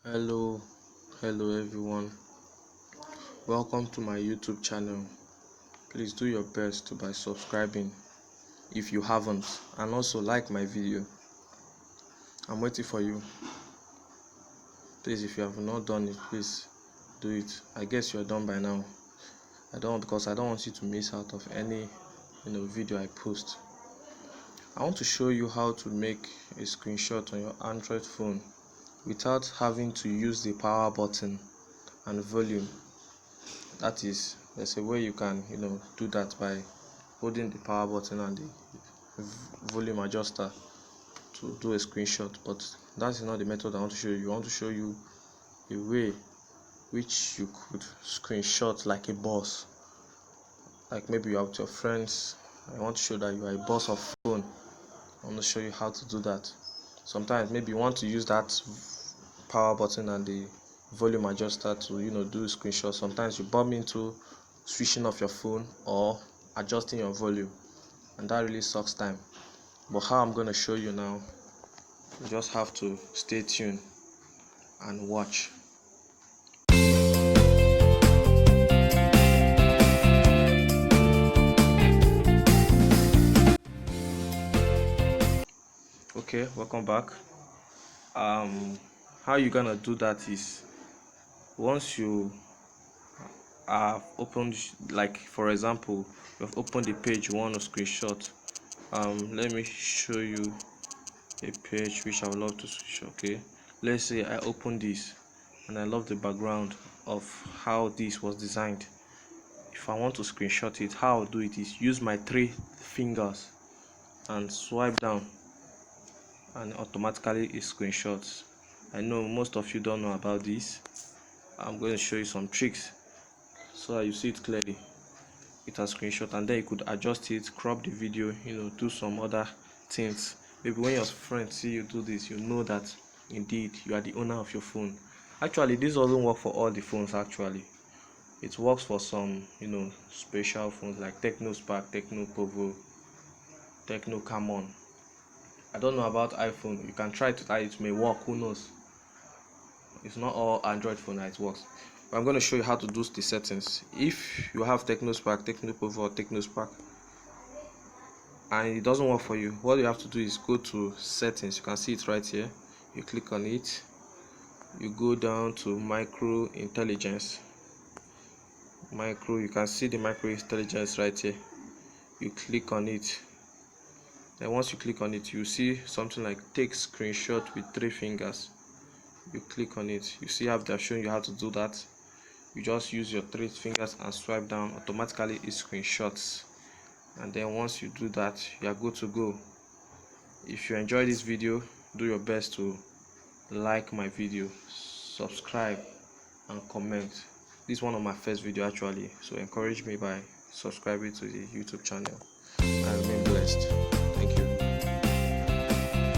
Hello, everyone. Welcome to my YouTube channel. Please do your best by subscribing if you haven't, and also like my video. I'm waiting for you. Please, if you have not done it, please do it. I guess you're done by now. I don't want you to miss out of any video I post. I want to show you how to make a screenshot on your Android phone without having to use the power button and volume. That is, there's a way you can do that by holding the power button and the volume adjuster to do a screenshot. But that's not the method I want to show you. I want to show you a way which you could screenshot like a boss. Like maybe you're with your friends. I want to show that you are a boss of phone. I want to show you how to do that. Sometimes maybe you want to use that power button and the volume adjuster to do a screenshot. Sometimes you bump into switching off your phone or adjusting your volume, and that really sucks time. But how I'm going to show you now, you just have to stay tuned and watch. Okay, welcome back. How you're gonna do that is, once you have opened, like for example, you've opened the page you want to screenshot. Let me show you a page which I would love to switch. Okay, let's say I open this and I love the background of how this was designed. If I want to screenshot it, how I'll do it is use my 3 fingers and swipe down, and automatically it screenshots. I know most of you don't know about this. I'm going to show you some tricks so that you see it clearly. It has screenshot, and then you could adjust it, crop the video, do some other things. Maybe when your friends see you do this, you know that indeed you are the owner of your phone. Actually, this doesn't work for all the phones. Actually, it works for some special phones like Techno Spark, Techno Povo, Techno Camon. I don't know about iPhone. You can try it may work, who knows. It's not all Android phone that it works. But I'm going to show you how to do the settings. If you have Techno Spark, Techno Povo, or Techno Spark, and it doesn't work for you, what you have to do is go to settings. You can see it right here. You click on it, you go down to micro intelligence. You can see the micro intelligence right here. You click on it. Then once you click on it, you see something like take screenshot with 3 fingers. You click on it. You see how they've shown you how to do that. You just use your 3 fingers and swipe down. Automatically it screenshots. And then once you do that, you are good to go. If you enjoy this video, do your best to like my video, subscribe, and comment. This is one of my first video actually, so encourage me by subscribing to the YouTube channel, and remain blessed. Thank you.